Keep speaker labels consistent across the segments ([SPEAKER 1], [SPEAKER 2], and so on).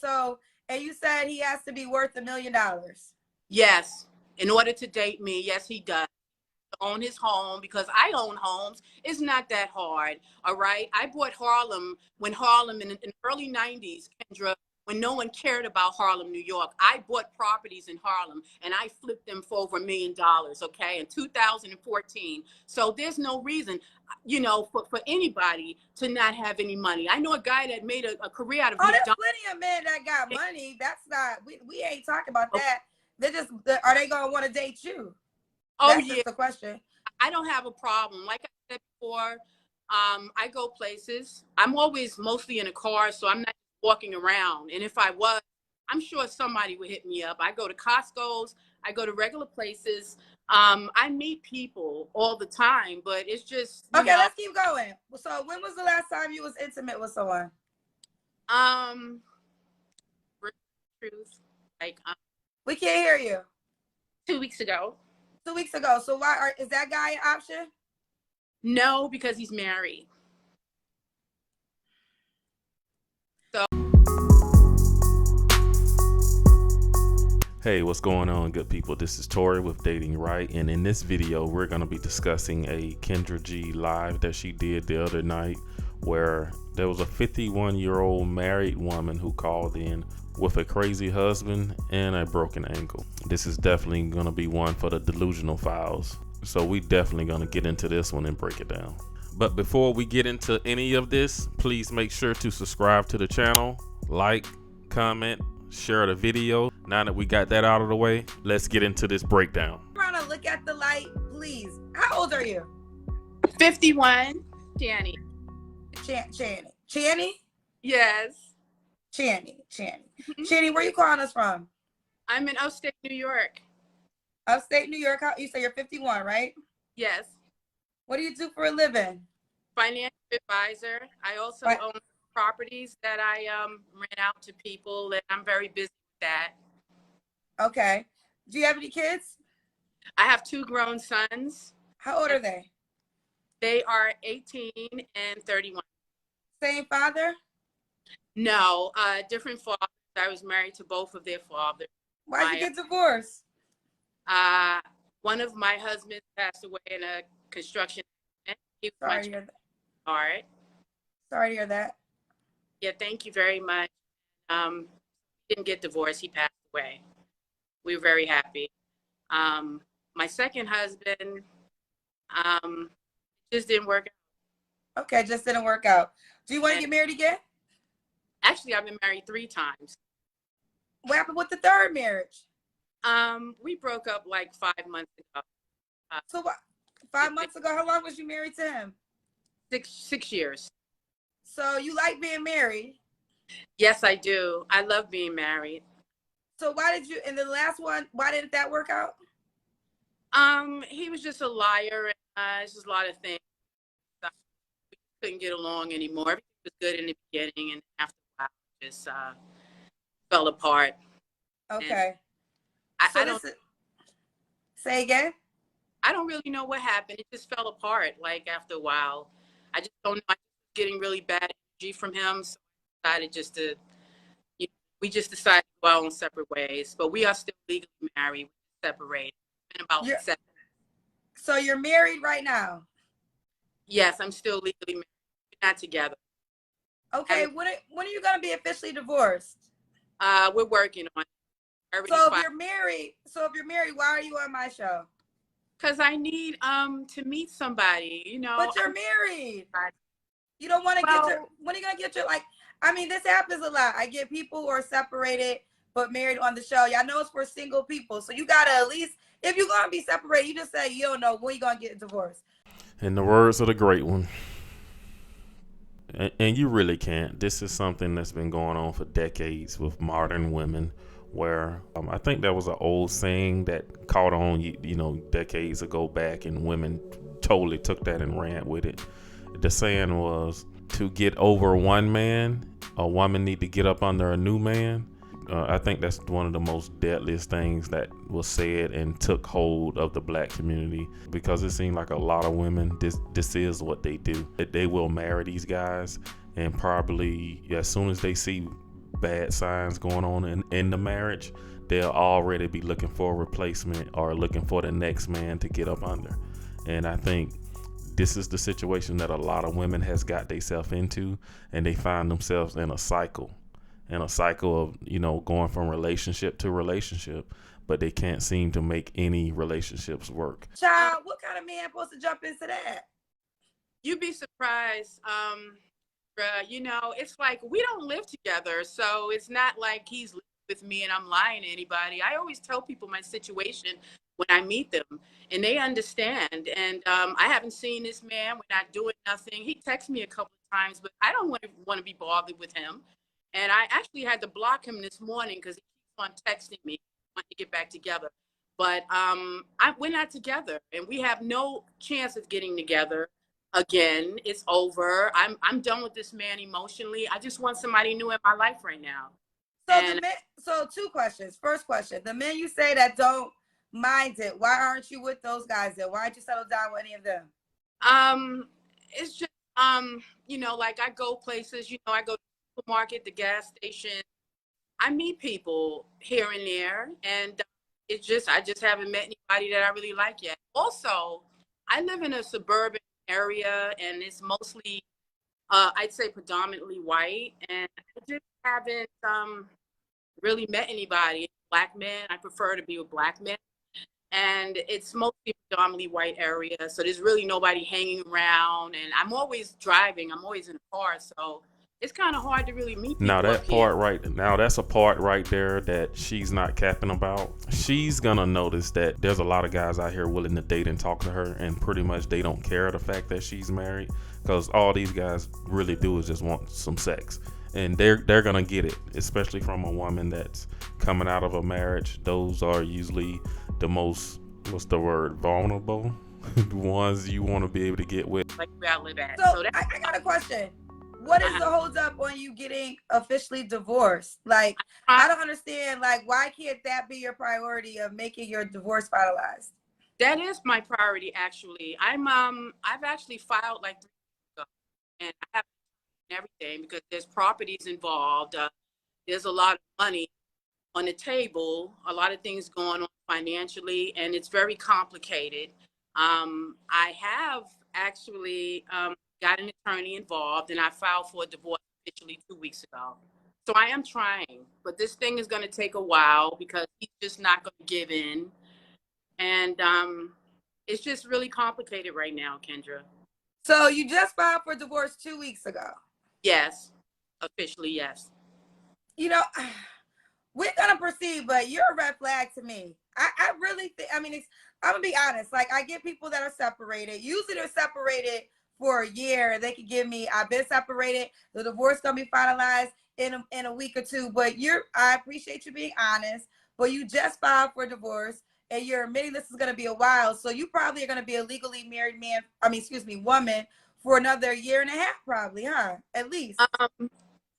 [SPEAKER 1] So, and you said he has to be worth $1 million.
[SPEAKER 2] Yes. In order to date me, yes, he does. Own his home, because I own homes. It's not that hard. All right. I bought Harlem when Harlem in the early 90s, Kendra, when no one cared about Harlem, New York. I bought properties in Harlem and I flipped them for over $1 million. Okay. In 2014. So there's no reason, for anybody to not have any money. I know a guy that made a career out of
[SPEAKER 1] there's
[SPEAKER 2] McDonald's.
[SPEAKER 1] plenty of men that got money. That's not, we ain't talking about that. Are they going to want to date you? That's just the question.
[SPEAKER 2] I don't have a problem. Like I said before, I go places. I'm always mostly in a car, so I'm not walking around. And if I was, I'm sure somebody would hit me up. I go to Costco's. I go to regular places. I meet people all the time, but it's just,
[SPEAKER 1] okay, let's keep going. So when was the last time you was intimate with someone?
[SPEAKER 2] Truth.
[SPEAKER 1] We can't hear you.
[SPEAKER 2] 2 weeks ago.
[SPEAKER 1] 2 weeks ago. So is that guy an option?
[SPEAKER 2] No, because he's married. So.
[SPEAKER 3] Hey, what's going on, good people? This is Tori with Datingwright, and in this video we're going to be discussing a Kendra G live that she did the other night, where there was a 51-year-old married woman who called in with a crazy husband and a broken ankle. This is definitely going to be one for the delusional files, so we definitely going to get into this one and break it down. But before we get into any of this, please make sure to subscribe to the channel, like, comment, share the video. Now that we got that out of the way, let's get into this breakdown.
[SPEAKER 1] I'm trying to look at the light, please. How old are you?
[SPEAKER 2] 51. Channy.
[SPEAKER 1] Channy?
[SPEAKER 2] Yes.
[SPEAKER 1] Channy. Channy, where you calling us from?
[SPEAKER 2] I'm in upstate New York.
[SPEAKER 1] Upstate New York? You say you're 51, right?
[SPEAKER 2] Yes.
[SPEAKER 1] What do you do for a living?
[SPEAKER 2] Financial advisor. I also own properties that I rent out to people, and I'm very busy with that.
[SPEAKER 1] Okay. Do you have any kids?
[SPEAKER 2] I have 2 grown sons.
[SPEAKER 1] How old are they?
[SPEAKER 2] They are 18 and 31.
[SPEAKER 1] Same father?
[SPEAKER 2] No, different fathers. I was married to both of their fathers.
[SPEAKER 1] Why'd you get divorced?
[SPEAKER 2] One of my husbands passed away in a construction accident. He was
[SPEAKER 1] Sorry to hear that.
[SPEAKER 2] All right.
[SPEAKER 1] Sorry to hear that.
[SPEAKER 2] Yeah, thank you very much. He didn't get divorced. He passed away. We were very happy. My second husband, just didn't work out.
[SPEAKER 1] Okay, just didn't work out. Do you want to get married again?
[SPEAKER 2] Actually, I've been married 3 times.
[SPEAKER 1] What happened with the third marriage?
[SPEAKER 2] We broke up like 5 months ago.
[SPEAKER 1] So what? 5 months ago? How long was you married to him?
[SPEAKER 2] 6 years.
[SPEAKER 1] So you like being married?
[SPEAKER 2] Yes, I do. I love being married.
[SPEAKER 1] So why did you, in the last one, why didn't that work out?
[SPEAKER 2] He was just a liar, and it's just a lot of things. We couldn't get along anymore. Everything was good in the beginning, and after a while, it just fell apart.
[SPEAKER 1] Okay.
[SPEAKER 2] I don't
[SPEAKER 1] say again.
[SPEAKER 2] I don't really know what happened. It just fell apart. Like after a while, I just don't know. I was getting really bad energy from him, so I decided we just decided to go our own separate ways. But we are still legally married. We're separated. It's been about 7.
[SPEAKER 1] So you're married right now?
[SPEAKER 2] Yes, I'm still legally married. We're not together.
[SPEAKER 1] Okay. When are you gonna be officially divorced?
[SPEAKER 2] We're working on it.
[SPEAKER 1] So if you're married, why are you on my show?
[SPEAKER 2] Because I need to meet somebody,
[SPEAKER 1] But you're married. You don't want to get when are you gonna get your this happens a lot. I get people who are separated but married on the show. Y'all know it's for single people. So you gotta at least, if you're gonna be separated, you just say you don't know when you're gonna get divorced.
[SPEAKER 3] In the words of the great one. And you really can't. This is something that's been going on for decades with modern women, where I think there was an old saying that caught on, decades ago back, and women totally took that and ran with it. The saying was, to get over one man, a woman need to get up under a new man. I think that's one of the most deadliest things that was said and took hold of the black community, because it seemed like a lot of women, this is what they do. They will marry these guys, and probably as soon as they see bad signs going on in the marriage, they'll already be looking for a replacement or looking for the next man to get up under. And I think this is the situation that a lot of women has got themselves into, and they find themselves in a cycle of, going from relationship to relationship, but they can't seem to make any relationships work.
[SPEAKER 1] Child, what kind of man supposed to jump into that?
[SPEAKER 2] You'd be surprised. It's like we don't live together, so it's not like he's living with me and I'm lying to anybody. I always tell people my situation when I meet them, and they understand. And I haven't seen this man. We're not doing nothing. He texts me a couple of times, but I don't want to be bothered with him. And I actually had to block him this morning because he keeps on texting me, wanting to get back together. But we're not together, and we have no chance of getting together again. It's over. I'm done with this man emotionally. I just want somebody new in my life right now.
[SPEAKER 1] So two questions. First question: the men you say that don't mind it, why aren't you with those guys then? Why aren't you settled down with any of them?
[SPEAKER 2] It's just like I go places. I go to the supermarket, the gas station. I meet people here and there, and I just haven't met anybody that I really like yet. Also, I live in a suburban area, and it's mostly, I'd say, predominantly white, and I just haven't really met anybody. Black men, I prefer to be with black men, and it's mostly predominantly white area, so there's really nobody hanging around, and I'm always driving. I'm always in a car, so it's kind of hard to really meet people.
[SPEAKER 3] Now that's a part right there that she's not capping about. She's gonna notice that there's a lot of guys out here willing to date and talk to her, and pretty much they don't care the fact that she's married, because all these guys really do is just want some sex, and they're gonna get it, especially from a woman that's coming out of a marriage. Those are usually the most, vulnerable ones you want to be able to get with.
[SPEAKER 2] Like where I live at.
[SPEAKER 1] So I got a question. What is the hold up on you getting officially divorced? Like, I don't understand. Like, why can't that be your priority of making your divorce finalized?
[SPEAKER 2] That is my priority, actually. I've actually filed like 3 years ago, and I have everything because there's properties involved. There's a lot of money on the table, a lot of things going on financially, and it's very complicated. I have actually got an attorney involved, and I filed for a divorce officially 2 weeks ago. So I am trying, but this thing is going to take a while because he's just not going to give in. And it's just really complicated right now, Kendra.
[SPEAKER 1] So you just filed for divorce 2 weeks ago?
[SPEAKER 2] Yes, officially, yes.
[SPEAKER 1] We're going to proceed, but you're a red flag to me. I really think, I'm going to be honest. Like, I get people that are separated. Usually they're separated for a year. They could give me, I've been separated. The divorce going to be finalized in a week or two. But I appreciate you being honest. But you just filed for divorce, and you're admitting this is going to be a while. So you probably are going to be a legally married woman for another year and a half, probably, huh? At least.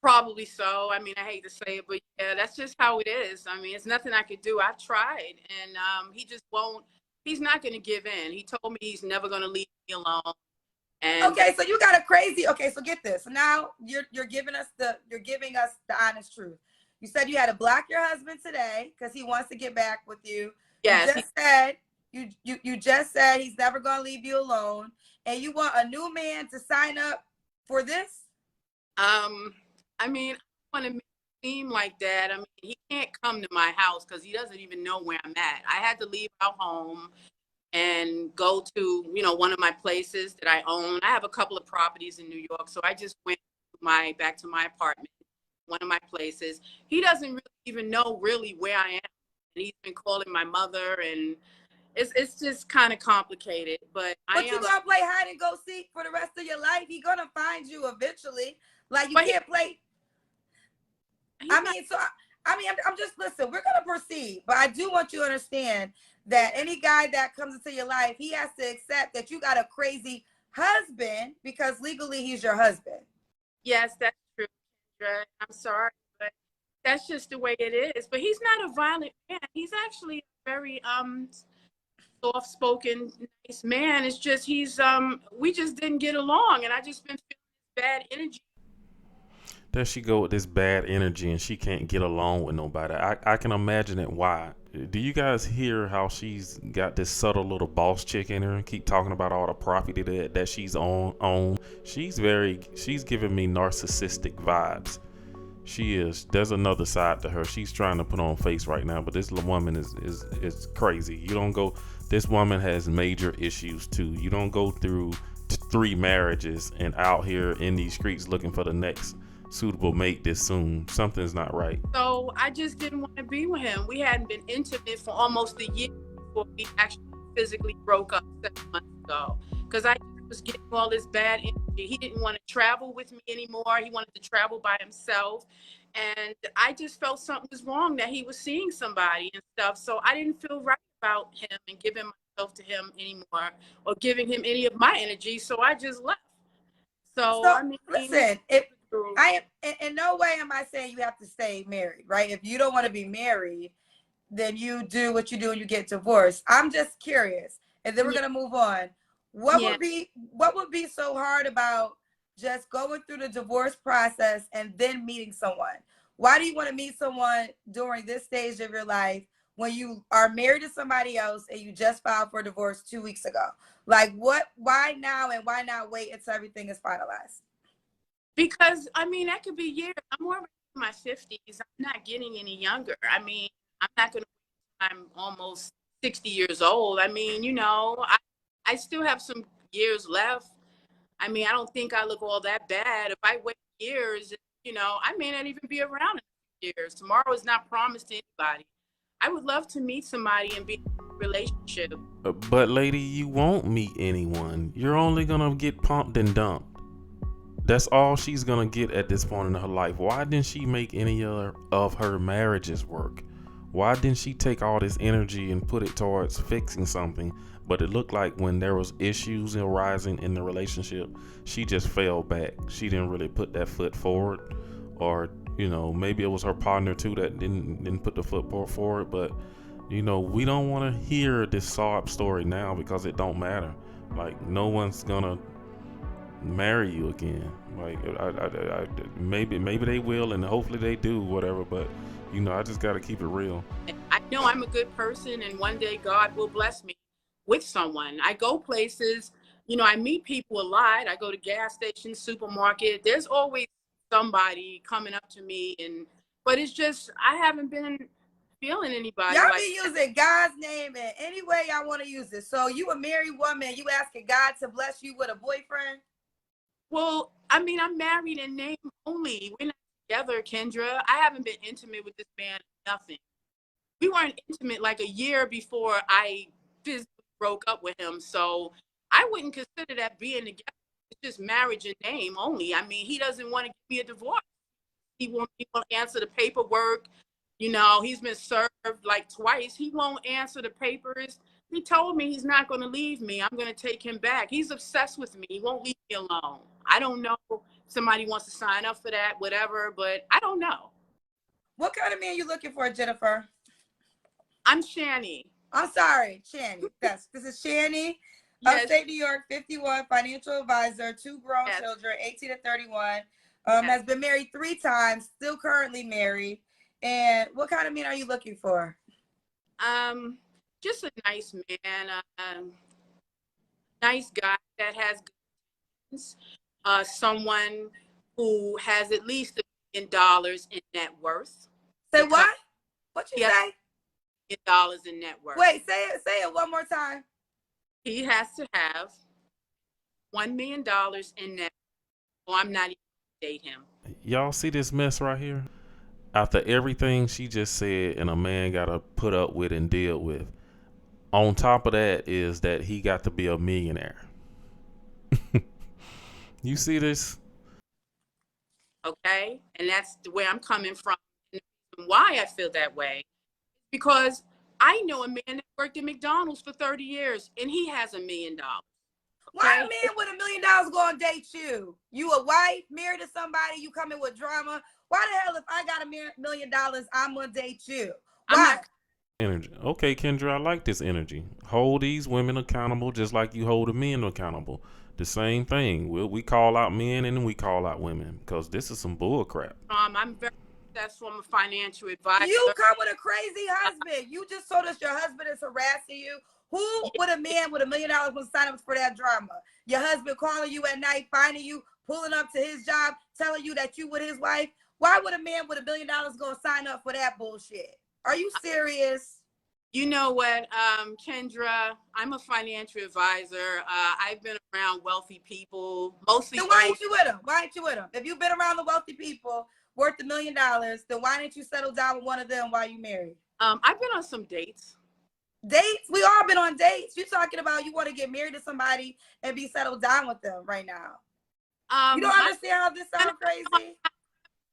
[SPEAKER 2] Probably so. I hate to say it, but yeah, that's just how it is. It's nothing I could do. I've tried, and he just won't. He's not going to give in. He told me he's never going to leave me alone. And
[SPEAKER 1] okay, so you got a crazy. Okay, so get this. Now you're giving us the honest truth. You said you had to block your husband today because he wants to get back with you.
[SPEAKER 2] Yes.
[SPEAKER 1] You just said he's never going to leave you alone, and you want a new man to sign up for this?
[SPEAKER 2] I don't want to make it seem like that. He can't come to my house because he doesn't even know where I'm at. I had to leave our home and go to, one of my places that I own. I have a couple of properties in New York, so I just went back to my apartment, one of my places. He doesn't really even know really where I am. And he's been calling my mother, and it's just kind of complicated. But
[SPEAKER 1] you're gonna play hide and go seek for the rest of your life. He's gonna find you eventually. Like, you can't play. I'm just, listen, we're going to proceed, but I do want you to understand that any guy that comes into your life, he has to accept that you got a crazy husband because legally he's your husband.
[SPEAKER 2] Yes, that's true, Kendra. I'm sorry, but that's just the way it is. But he's not a violent man. He's actually a very soft-spoken, nice man. It's just we just didn't get along, and I just been feeling bad energy.
[SPEAKER 3] There she go with this bad energy and she can't get along with nobody. I can imagine it why. Do you guys hear how she's got this subtle little boss chick in her and keep talking about all the property that she's on? She's giving me narcissistic vibes. She is. There's another side to her. She's trying to put on face right now, but this woman is crazy. You don't go. This woman has major issues too. You don't go through 3 marriages and out here in these streets looking for the next suitable mate this soon. Something's not right.
[SPEAKER 2] So I just didn't want to be with him. We hadn't been intimate for almost a year before we actually physically broke up 7 months ago. Because I was getting all this bad energy. He didn't want to travel with me anymore. He wanted to travel by himself. And I just felt something was wrong, that he was seeing somebody and stuff. So I didn't feel right about him and giving myself to him anymore or giving him any of my energy. So I just left. So I mean,
[SPEAKER 1] listen, if I am in no way am I saying you have to stay married, right? If you don't want to be married, then you do what you do and you get divorced. I'm just curious, and then we're gonna move on. What would be so hard about just going through the divorce process and then meeting someone? Why do you want to meet someone during this stage of your life when you are married to somebody else and you just filed for divorce 2 weeks ago? Like, why now, and why not wait until everything is finalized?
[SPEAKER 2] Because, I mean, that could be years. I'm already in my 50s. I'm not getting any younger. I mean, I'm not going to, I'm almost 60 years old. I mean, you know, I still have some years left. I mean, I don't think I look all that bad. If I wait years, you know, I may not even be around in a few years. Tomorrow is not promised to anybody. I would love to meet somebody and be in a relationship.
[SPEAKER 3] But lady, you won't meet anyone. You're only gonna get pumped and dumped. That's all she's gonna get at this point in her life. Why didn't she make any of her marriages work? Why didn't she take all this energy and put it towards fixing something? But it looked like when there was issues arising in the relationship, she just fell back. She didn't really put that foot forward, or you know, maybe it was her partner too that didn't put the foot forward. But you know, we don't want to hear this sob story now because it don't matter. Like, no one's gonna marry you again. Like, maybe they will, and hopefully they do, whatever. But you know, I just got to keep it real.
[SPEAKER 2] I know I'm a good person, and one day God will bless me with someone. I go places, you know, I meet people a lot. I go to gas stations, supermarket. There's always somebody coming up to me, but it's just I haven't been feeling anybody.
[SPEAKER 1] Y'all be using God's name in any way y'all want to use it. So you a married woman, you asking God to bless you with a boyfriend?
[SPEAKER 2] Well, I mean, I'm married in name only. We're not together, Kendra. I haven't been intimate with this man, nothing. We weren't intimate like a year before I physically broke up with him. So I wouldn't consider that being together. It's just marriage in name only. I mean, he doesn't want to give me a divorce. He won't answer the paperwork. You know, he's been served like twice. He won't answer the papers. He told me he's not going to leave me. I'm going to take him back. He's obsessed with me. He won't leave me alone. I don't know if somebody wants to sign up for that, whatever, but I don't know.
[SPEAKER 1] What kind of man you looking for, Jennifer?
[SPEAKER 2] I'm Shani.
[SPEAKER 1] I'm sorry, Shani. This is Shani,
[SPEAKER 2] Yes.
[SPEAKER 1] Upstate New York, 51, financial advisor, 2 grown children, 18 to 31. Has been married 3 times, still currently married. And what kind of man are you looking for?
[SPEAKER 2] Just a nice man, nice guy that has good things, someone who has at least $1 million in net worth.
[SPEAKER 1] Say what? What you say?
[SPEAKER 2] $1 million in net worth.
[SPEAKER 1] Wait, say it one more time.
[SPEAKER 2] He has to have $1 million in net worth, or I'm not even gonna date him.
[SPEAKER 3] Y'all see this mess right here? After everything she just said and a man got to put up with and deal with, on top of that is that he got to be a millionaire. You see this?
[SPEAKER 2] Okay, and that's the way I'm coming from. And why I feel that way, because I know a man that worked at McDonald's for 30 years and he has $1 million. Okay?
[SPEAKER 1] Why a man with $1 million gonna date you? You a wife, married to somebody, you coming with drama. Why the hell, if I got $1 million, I'm gonna date you? Why?
[SPEAKER 3] Energy. Okay, Kendra, I like this energy. Hold these women accountable just like you hold the men accountable. the same thing. We call out men and then we call out women because this is some bull crap.
[SPEAKER 2] I'm very successful. I'm a financial advisor.
[SPEAKER 1] You come with a crazy husband. You just told us your husband is harassing you. Who would a man with $1 million would sign up for that drama? Your husband calling you at night, finding you, pulling up to his job, telling you that you with his wife. Why would a man with $1 million go sign up for that bullshit? Are you serious?
[SPEAKER 2] You know what, Kendra, I'm a financial advisor. I've been around wealthy people, mostly.
[SPEAKER 1] Then why ain't you with him? Why ain't you with him? If you've been around the wealthy people worth $1 million, then why didn't you settle down with one of them while you married?
[SPEAKER 2] I've been on some dates.
[SPEAKER 1] Dates? We all been on dates. You talking about you want to get married to somebody and be settled down with them right now. You don't understand how this sounds crazy?
[SPEAKER 2] I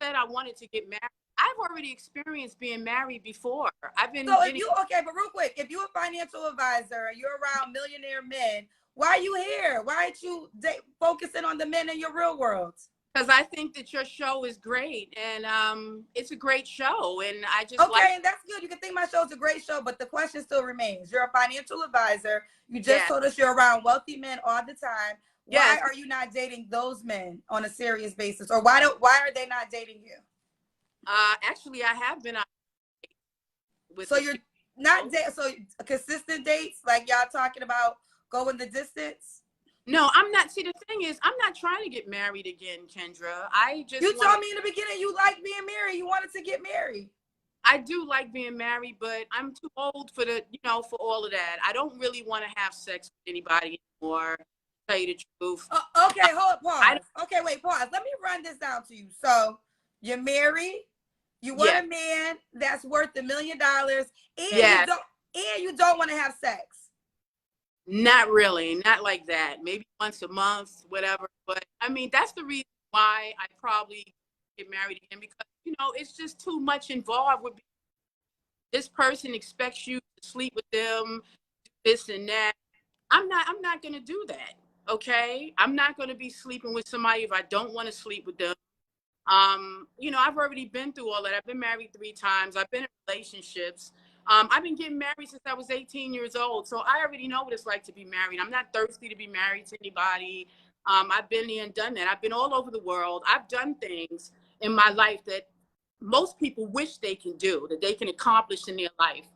[SPEAKER 2] said I wanted to get married. I've already experienced being married before. I've been.
[SPEAKER 1] So if you, okay, but real quick, if you're a financial advisor and you're around millionaire men, why are you here? Why aren't you focusing on the men in your real world?
[SPEAKER 2] Because I think that your show is great, and it's a great show, and I just
[SPEAKER 1] okay, and that's good. You can think my show's a great show, but the question still remains. You're a financial advisor. You just told us you're around wealthy men all the time. Why are you not dating those men on a serious basis, or why are they not dating you?
[SPEAKER 2] Actually, I have been on
[SPEAKER 1] with. So you're not so consistent dates, like y'all talking about going the distance.
[SPEAKER 2] No, I'm not. See, the thing is, I'm not trying to get married again, Kendra. You
[SPEAKER 1] told me in the beginning you like being married. You wanted to get married.
[SPEAKER 2] I do like being married, but I'm too old for for all of that. I don't really want to have sex with anybody anymore. To tell you the truth.
[SPEAKER 1] Okay, pause. Okay, wait, pause. Let me run this down to you. So you're married. You want a man that's worth $1 million, and you don't want to have sex.
[SPEAKER 2] Not really, not like that. Maybe once a month, whatever. But I mean, that's the reason why I probably get married again, because it's just too much involved with this person expects you to sleep with them, this and that. I'm not gonna do that. Okay, I'm not gonna be sleeping with somebody if I don't want to sleep with them. I've already been through all that. I've been married 3 times. I've been in relationships. I've been getting married since I was 18 years old. So I already know what it's like to be married. I'm not thirsty to be married to anybody. I've been there and done that. I've been all over the world. I've done things in my life that most people wish they can do, that they can accomplish in their life.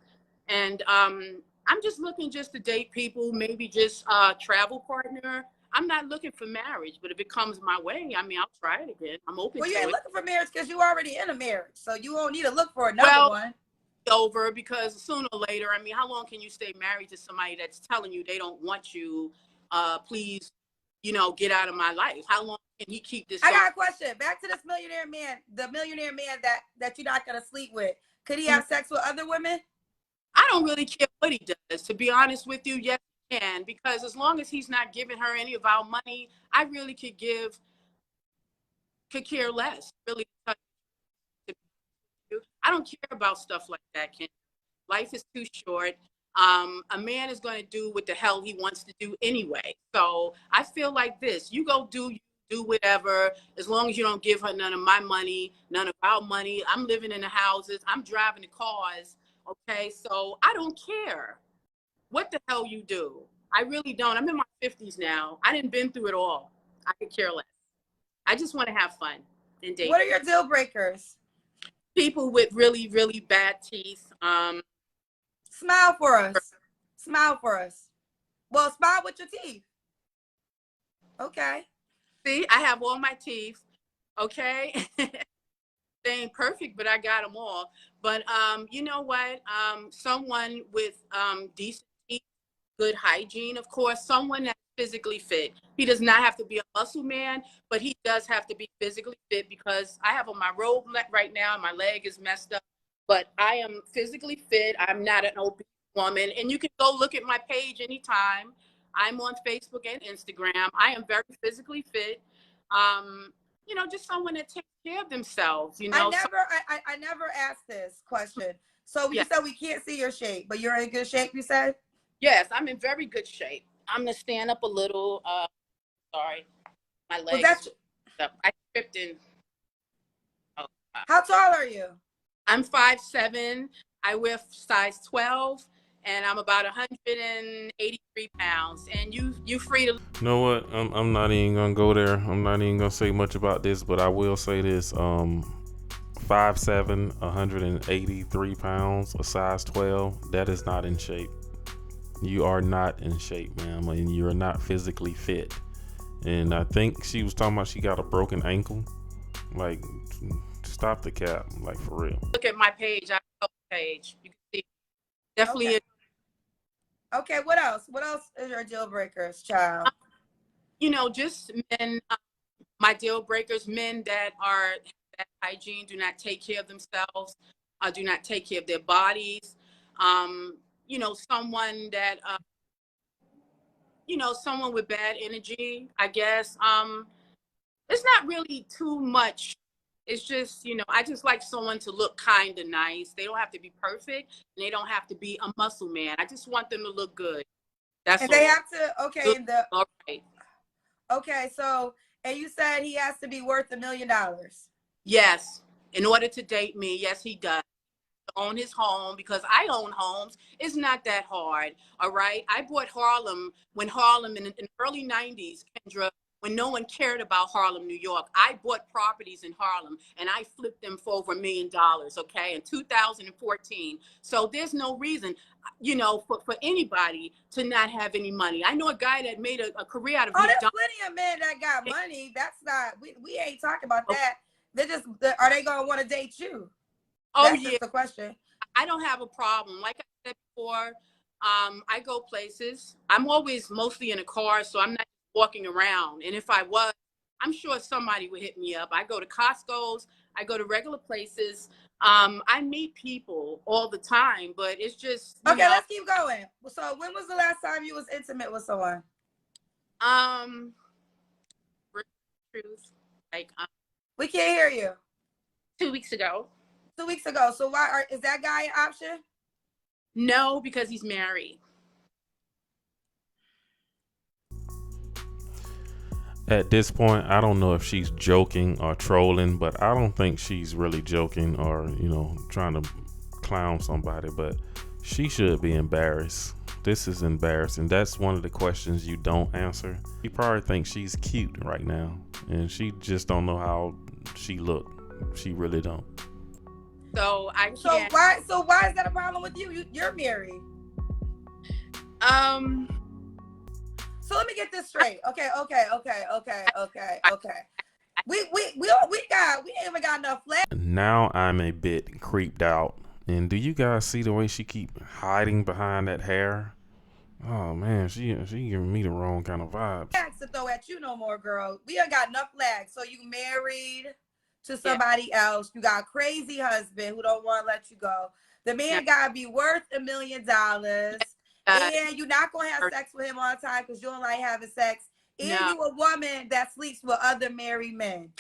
[SPEAKER 2] And I'm just looking just to date people, maybe just a travel partner. I'm not looking for marriage, but if it comes my way, I mean, I'll try it again. I'm open to it.
[SPEAKER 1] Well, you ain't looking for marriage because you're already in a marriage, so you won't need to look for another one.
[SPEAKER 2] Over, because sooner or later, I mean, how long can you stay married to somebody that's telling you they don't want you? Please, get out of my life. How long can he keep this?
[SPEAKER 1] I got a question. Back to this millionaire man, the millionaire man that you're not gonna sleep with. Could he have sex with other women?
[SPEAKER 2] I don't really care what he does, to be honest with you. Yes, he can, because as long as he's not giving her any of our money, I really could care less. Really, I don't care about stuff like that, Ken. Life is too short. A man is going to do what the hell he wants to do anyway. So I feel like this. You go do whatever, as long as you don't give her none of my money, none of our money. I'm living in the houses. I'm driving the cars. Okay, so I don't care what the hell you do. I really don't. I'm in my 50s now. I didn't been through it all. I could care less. I just want to have fun and date.
[SPEAKER 1] What are your deal breakers?
[SPEAKER 2] People with really, really bad teeth.
[SPEAKER 1] Smile for us. Smile for us. Well, smile with your teeth. Okay.
[SPEAKER 2] See, I have all my teeth. Okay. They ain't perfect, but I got them all. But you know what? Someone with decent teeth, good hygiene, of course. Someone that's physically fit. He does not have to be a muscle man, but he does have to be physically fit, because I have on my robe right now and my leg is messed up. But I am physically fit. I'm not an obese woman. And you can go look at my page anytime. I'm on Facebook and Instagram. I am very physically fit. Just someone that takes care of themselves. I
[SPEAKER 1] never asked this question. So you said we can't see your shape, but you're in good shape, you said?
[SPEAKER 2] Yes, I'm in very good shape. I'm going to stand up a little. Sorry. My legs. I tripped in. Oh,
[SPEAKER 1] how tall are you?
[SPEAKER 2] I'm 5'7". I wear size 12. and I'm about 183 pounds. And you free to.
[SPEAKER 3] You know what? I'm not even gonna go there. I'm not even gonna say much about this, but I will say this. 5'7", 183 pounds, a size 12. That is not in shape. You are not in shape, ma'am, and you're not physically fit. And I think she was talking about she got a broken ankle. Like, stop the cap, like for real.
[SPEAKER 2] Look at my page. I have a page. You can see definitely.
[SPEAKER 1] Okay. Okay, what else? What else is your deal breakers, child?
[SPEAKER 2] You know, just men. My deal breakers: men that are bad hygiene, do not take care of themselves, do not take care of their bodies. You know, someone that, someone with bad energy. I guess. It's not really too much. It's just, I just like someone to look kind of nice. They don't have to be perfect, and they don't have to be a muscle man. I just want them to look good. That's
[SPEAKER 1] And
[SPEAKER 2] all.
[SPEAKER 1] they have to, okay,
[SPEAKER 2] All right.
[SPEAKER 1] Okay, so, and you said he has to be worth $1 million.
[SPEAKER 2] Yes. In order to date me, yes, he does. Own his home, because I own homes. It's not that hard. All right. I bought Harlem when Harlem in the early 90s, Kendra, when no one cared about Harlem, New York. I bought properties in Harlem and I flipped them for over $1 million. Okay. In 2014. So there's no reason, for anybody to not have any money. I know a guy that made a career out of
[SPEAKER 1] There's
[SPEAKER 2] McDonald's.
[SPEAKER 1] plenty of men that got money. That's not, we ain't talking about that. Are they going to want to date you?
[SPEAKER 2] Oh,
[SPEAKER 1] That's
[SPEAKER 2] yeah.
[SPEAKER 1] just the question.
[SPEAKER 2] I don't have a problem. Like I said before, I go places. I'm always mostly in a car, so I'm not walking around. And if I was, I'm sure somebody would hit me up. I go to Costco's. I go to regular places. I meet people all the time, but it's just,
[SPEAKER 1] okay, let's keep going. So when was the last time you was intimate with someone?
[SPEAKER 2] Truth, like
[SPEAKER 1] we can't hear you.
[SPEAKER 2] 2 weeks ago.
[SPEAKER 1] 2 weeks ago. So is that guy an option?
[SPEAKER 2] No, because he's married.
[SPEAKER 3] At this point, I don't know if she's joking or trolling, but I don't think she's really joking or, trying to clown somebody, but she should be embarrassed. This is embarrassing. That's one of the questions you don't answer. She probably thinks she's cute right now, and she just don't know how she look. She really don't.
[SPEAKER 2] So I can't.
[SPEAKER 1] So why is that a problem with you? You're married. So let me get this straight. Okay. We ain't even got enough flesh.
[SPEAKER 3] Now I'm a bit creeped out. And do you guys see the way she keep hiding behind that hair? Oh man, she giving me the wrong kind of vibes.
[SPEAKER 1] Flags to throw at you no more, girl. We ain't got enough flags. So you married to somebody else. You got a crazy husband who don't want to let you go. The man gotta be worth $1 million. And you're not gonna have sex with him all the time because you don't like having sex. And you a woman that sleeps with other married men.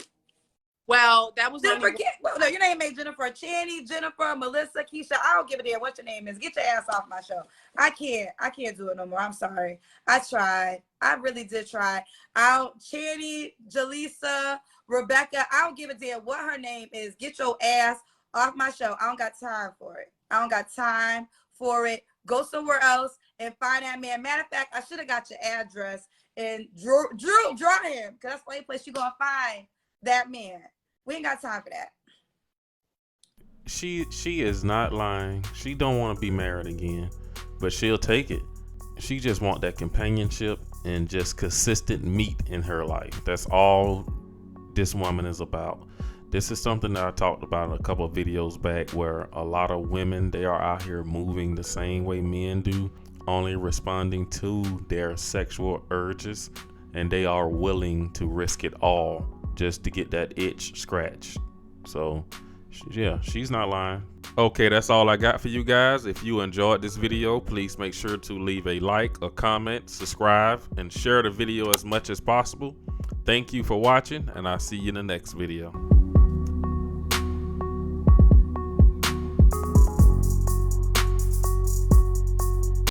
[SPEAKER 2] Well, that was
[SPEAKER 1] Jennifer. No, your name ain't Jennifer. Channy, Jennifer, Melissa, Keisha. I don't give a damn what your name is. Get your ass off my show. I can't do it no more. I'm sorry. I tried. I really did try. Channy, Jaleesa, Rebecca. I don't give a damn what her name is. Get your ass off my show. I don't got time for it. I don't got time for it. Go somewhere else and find that man. Matter of fact, I should have got your address and draw him, because that's the only place you're gonna find that man. We ain't got time for that.
[SPEAKER 3] She is not lying. She don't want to be married again, but she'll take it. She just want that companionship and just consistent meat in her life. That's all this woman is about. This is something that I talked about a couple of videos back, where a lot of women, they are out here moving the same way men do, only responding to their sexual urges, and they are willing to risk it all just to get that itch scratched. So yeah, she's not lying. Okay, that's all I got for you guys. If you enjoyed this video, please make sure to leave a like, a comment, subscribe, and share the video as much as possible. Thank you for watching, and I'll see you in the next video.